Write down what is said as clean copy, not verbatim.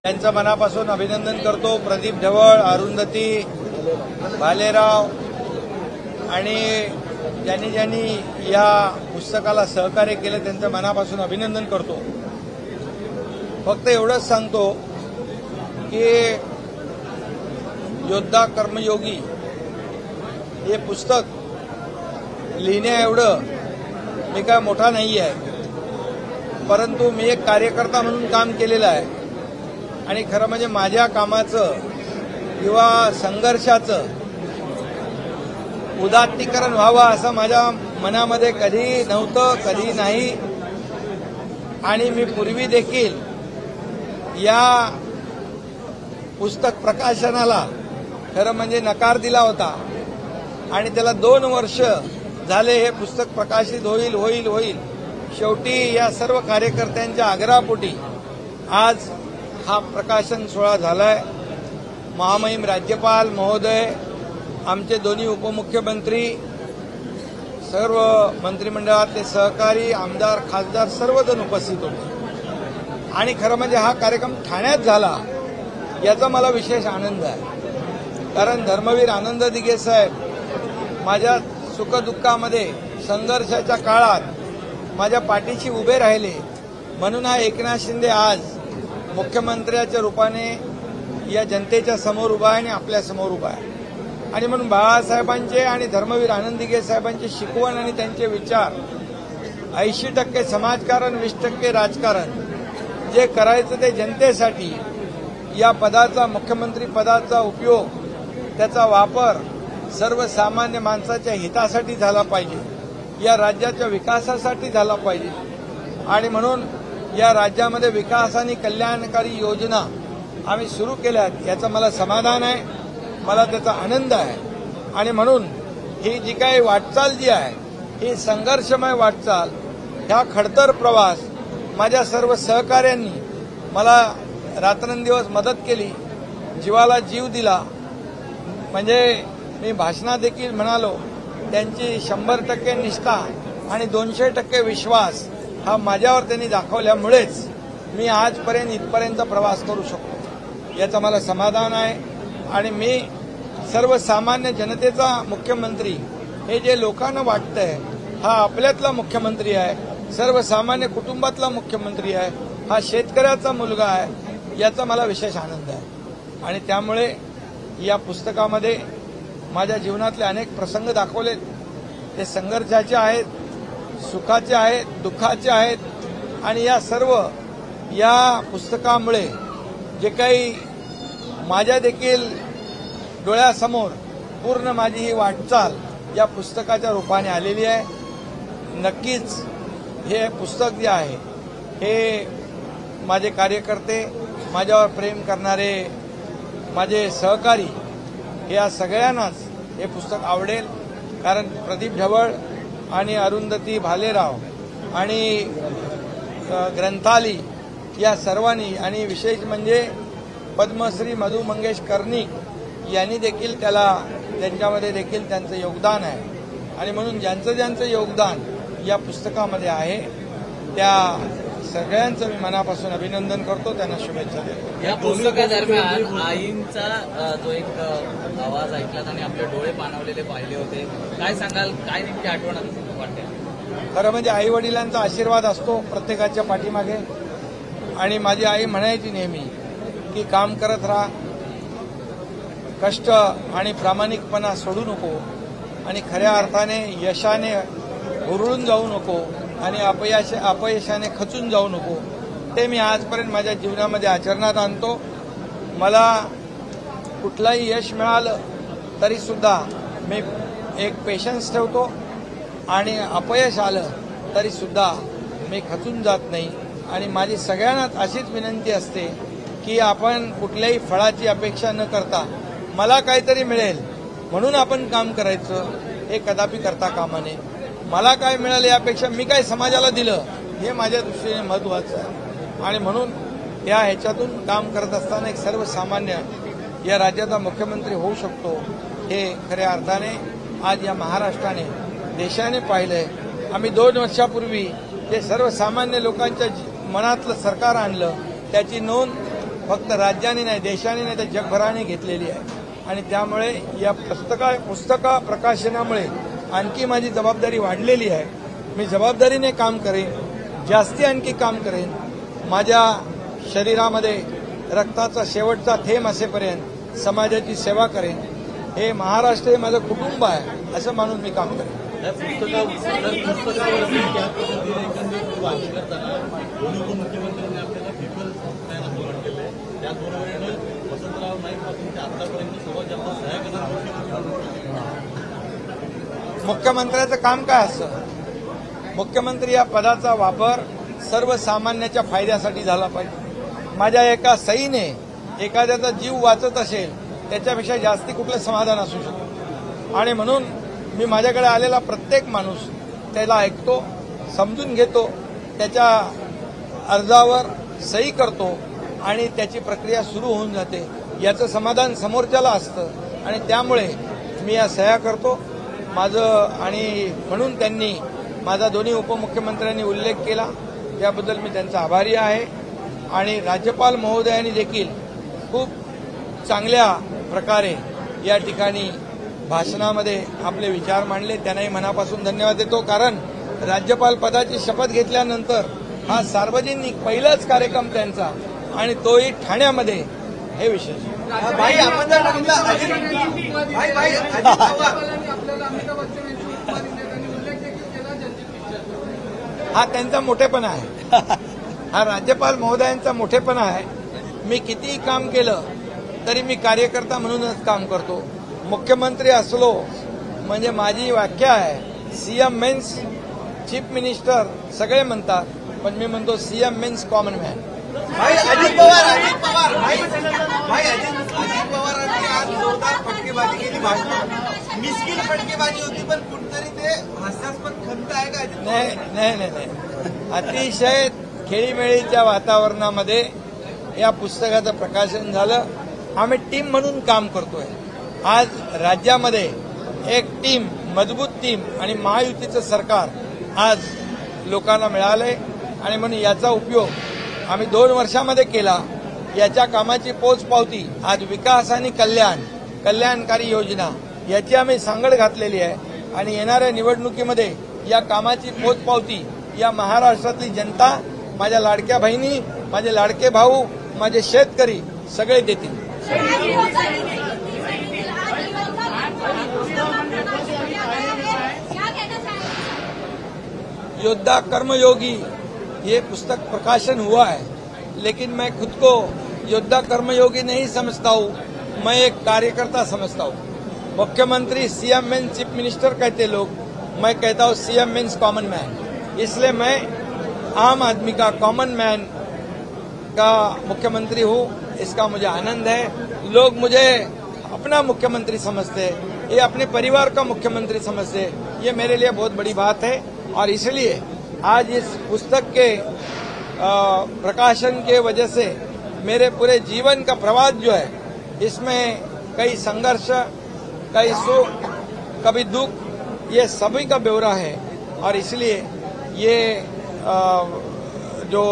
त्यांचं मनापासून अभिनंदन करतो। प्रदीप ढवळ, अरुंधती, भालेराव आणि ज्यांनी या पुस्तकाला सहकार्य केलं त्यांचं मनापासून अभिनंदन करतो। फक्त एवढंच सांगतो की योद्धा कर्मयोगी हे पुस्तक लिहिण्या एवढं मी काय मोठा नाही आहे, परंतु मी एक कार्यकर्ता म्हणून काम केलेलं आहे आणि खरं म्हणजे माझ्या कामाचं किंवा संघर्षाचं उदात्तीकरण व्हावं असं माझ्या मनामध्ये कधी नव्हतं, कधी नाही। आणि मी पूर्वी देखील या पुस्तक प्रकाशनाला खरं म्हणजे नकार दिला होता आणि त्याला 2 वर्ष झाले हे पुस्तक प्रकाशित होईल। शेवटी या सर्व कार्यकर्त्यांच्या आग्रहापोटी आज हा प्रकाशन सोहळा झालाय। महामहिम राज्यपाल महोदय, आमचे दोन्ही उपमुख्यमंत्री, सर्व मंत्रिमंडळातले सहकारी, आमदार, खासदार सर्वजण उपस्थित होते आणि खरं म्हणजे हा कार्यक्रम ठाण्यात झाला याचा मला विशेष आनंद आहे। कारण धर्मवीर आनंद दिघे साहेब माझ्या सुखदुःखामध्ये संघर्षाच्या काळात माझ्या पाठीशी उभे राहिले, म्हणून हा एकनाथ शिंदे आज मुख्यमंत्र्याच्या रूपाने या जनतेच्या समोर उभा आहे आणि आपल्या समोर उभा आहे। आणि म्हणून बाळासाहेबांचे आणि धर्मवीर आनंद दिघे साहेबांची शिकवण आणि त्यांचे विचार 80% समाजकारण 20% राजकारण जे करायचं ते जनतेसाठी, या पदाचा मुख्यमंत्री पदाचा उपयोग त्याचा वापर सर्वसामान्य माणसाच्या हितासाठी झाला पाहिजे, या राज्याच्या विकासासाठी झाला पाहिजे। आणि म्हणून या राज्यामध्ये विकास आणि कल्याणकारी योजना आम्ही सुरू केल्यात याचं मला समाधान आहे, मला त्याचा आनंद आहे। आणि म्हणून ही जी काही वाटचाल जी आहे ही संघर्षमय वाटचाल, ह्या खडतर प्रवास माझ्या सर्व सहकाऱ्यांनी मला रात्रंदिवस मदत केली, जीवाला जीव दिला। म्हणजे मी भाषणात देखील म्हणालो, त्यांची 100% निष्ठा आणि 200% विश्वास हा माझ्यावर त्यांनी दाखवल्यामुळेच मी आजपर्यंत इथपर्यंत प्रवास करू शकतो, याचं मला समाधान आहे। आणि मी सर्वसामान्य जनतेचा मुख्यमंत्री हे जे लोकांना वाटतंय हा आपल्यातला मुख्यमंत्री आहे, सर्वसामान्य कुटुंबातला मुख्यमंत्री आहे, हा शेतकऱ्याचा मुलगा आहे, याचा मला विशेष आनंद आहे। आणि त्यामुळे या पुस्तकामध्ये माझ्या जीवनातले अनेक प्रसंग दाखवलेत, ते संघर्षाचे आहेत, सुखाचे आहेत, दुःखाचे आहेत। आणि या सर्व या पुस्तकामुळे जे काही माझ्या देखील डोळ्यासमोर पूर्ण माझी ही वाटचाल या पुस्तकाच्या रूपाने आलेली आहे। नक्कीच हे पुस्तक जे आहे हे माझे कार्यकर्ते, माझ्यावर प्रेम करणारे माझे सहकारी, या सगळ्यांनाच हे पुस्तक आवडेल। कारण प्रदीप ढवळ आणि अरुंधती भालेराव आणि ग्रंथाली या सर्वांनी, आणि विशेष म्हणजे पद्मश्री मधु मंगेश कर्णिक यांनी देखील त्यांच्यामध्ये देखील त्यांचं योगदान आहे। आणि म्हणून ज्यांचं योगदान या पुस्तकामध्ये आहे त्या सगळ्यांचं मी मनापासून अभिनंदन करतो, त्यांना शुभेच्छा देतो। या पुस्तकादरम्यान आईंचा जो एक आवाज ऐकलात आणि आपले डोळे पाणावलेले पाहिले होते, काय सांगाल, काय नेमकी आठवण वाटते? खरं म्हणजे आई वडिलांचा आशीर्वाद असतो प्रत्येकाच्या पाठीमागे। आणि माझी आई म्हणायची नेहमी की काम करत राहा, कष्ट आणि प्रामाणिकपणा सोडू नको आणि खऱ्या अर्थाने यशाने हुरळून जाऊ नको आणि अपयशाने खचून जाऊ नको। ते मी आजपर्यंत माझ्या जीवनामध्ये आचरणात आणतो। मला कुठलंही यश मिळालं तरी सुद्धा मी एक पेशन्स ठेवतो आणि अपयश आलं तरी सुद्धा मी खचून जात नाही। आणि माझी सगळ्यांनाच अशीच विनंती असते की आपण कुठल्याही फळाची अपेक्षा न करता मला काहीतरी मिळेल म्हणून आपण काम करायचं, हे कदापि करता कामा नये। मला काय मिळालं यापेक्षा मी काय समाजाला दिलं हे माझ्या दृष्टीने महत्त्वाचं आहे। आणि म्हणून या ह्याच्यातून काम करत असताना एक सर्वसामान्य या राज्याचा मुख्यमंत्री होऊ शकतो, हे खऱ्या अर्थाने आज या महाराष्ट्राने, देशाने पाहिलंय। आम्ही 2 वर्षापूर्वी जे सर्वसामान्य लोकांच्या मनातलं सरकार आणलं त्याची नोंद फक्त राज्याने नाही, देशाने नाही तर जगभराने घेतलेली आहे. आणि त्यामुळे या पुस्तका प्रकाशनामुळे आणखी माझी जबाबदारी वाढलेली आहे. मी जबाबदारीने काम करेन, जास्ती आणखी काम करेन. माझ्या शरीरामध्ये रक्ताचा शेवटचा थेंब असेपर्यंत समाजाची सेवा करेन. हे महाराष्ट्र हे माझं कुटुंब आहे असं मानून मी काम करेन. या पुस्तकावरती त्या पद्धतीने एकंदरीत भाषण करताना दोन्ही उपमुख्यमंत्र्यांनी आपल्याला पेपर द्यायला सुरुवात केली आहे. त्याचबरोबर वसंतराव नाईक पासून ते आतापर्यंत सर्वात जास्त सहाय्य करणारे मुख्यमंत्र्याचं काम काय असतं? मुख्यमंत्री या पदाचा वापर सर्वसामान्याच्या फायद्यासाठी झाला पाहिजे. माझ्या एका सईने एखाद्याचा जीव वाचत असेल त्याच्यापेक्षा जास्ती कुठलं समाधान असू शकतं. आणि म्हणून मी माझ्याकडे आलेला प्रत्येक माणूस त्याला ऐकतो, समजून घेतो, त्याच्या अर्जावर सही करतो आणि त्याची प्रक्रिया सुरू होऊन जाते. याचं समाधान समोरच्याला असतं आणि त्यामुळे मी या सह्या करतो माझं. आणि म्हणून त्यांनी माझा दोन्ही उपमुख्यमंत्र्यांनी उल्लेख केला, त्याबद्दल मी त्यांचा आभारी आहे. आणि राज्यपाल महोदयांनी देखील खूप चांगल्या प्रकारे या ठिकाणी भाषणामध्ये आपले विचार मांडले. त्यांनाही मनापासून धन्यवाद देतो. कारण राज्यपाल पदाची शपथ घेतल्यानंतर हा सार्वजनिक पहिलाच कार्यक्रम त्यांचा आणि तोही ठाण्यामध्ये, हे विशेष. भाई आपण जर बघितलं अजित हा त्यांचा मोठेपणा आहे, हा राज्यपाल महोदयांचा मोठेपणा आहे. मी कितीही काम केलं तरी मी कार्यकर्ता म्हणूनच काम करतो. मुख्यमंत्री असलो म्हणजे माझी व्याख्या आहे, सीएम मीन्स चीफ मिनिस्टर सगळे म्हणतात, पण मी म्हणतो सीएम मीन्स कॉमन मॅन. भाई अजित पवार पवारांनी आज जोरदार फटकेबाजी केली भाषणात. मिस्किल फटकेबाजी होती पण कुठतरी ते हास्यास्पद खंत आहे का? नाही. अतिशय खेळीमेळीच्या वातावरणामध्ये या पुस्तकाचं प्रकाशन झालं. आम्ही टीम म्हणून काम करतोय. आज राज्यामध्ये एक टीम, मजबूत टीम आणि महायुतीचं सरकार आज लोकांना मिळालंय आणि म्हणून याचा उपयोग आम्ही 2 वर्षामध्ये केला. याच्या कामाची पोचपावती आज विकास आणि कल्याणकारी योजना याची आम्ही सांगड घातलेली आहे. आणि येणाऱ्या निवडणुकीमध्ये या कामाची पोचपावती या महाराष्ट्रातली जनता, माझ्या लाडक्या बहिणी, माझे लाडके भाऊ, माझे शेतकरी सगळे देतील. योद्धा कर्मयोगी ये पुस्तक प्रकाशन हुआ है, लेकिन मैं खुद को योद्धा कर्मयोगी नहीं समझता हूँ, मैं एक कार्यकर्ता समझता हूँ. मुख्यमंत्री सीएम मीन्स चीफ मिनिस्टर कहते लोग, मैं कहता हूँ सीएम मीन्स कॉमन मैन. इसलिए मैं आम आदमी का, कॉमन मैन का मुख्यमंत्री हूँ. इसका मुझे आनंद है. लोग मुझे अपना मुख्यमंत्री समझते हैं, ये अपने परिवार का मुख्यमंत्री समझते हैं. ये मेरे लिए बहुत बड़ी बात है. और इसलिए आज इस पुस्तक के प्रकाशन के वजह से मेरे पूरे जीवन का प्रवास जो है, इसमें कई संघर्ष, कई सुख, कभी दुख, ये सभी का ब्यौरा है. और इसलिए ये जो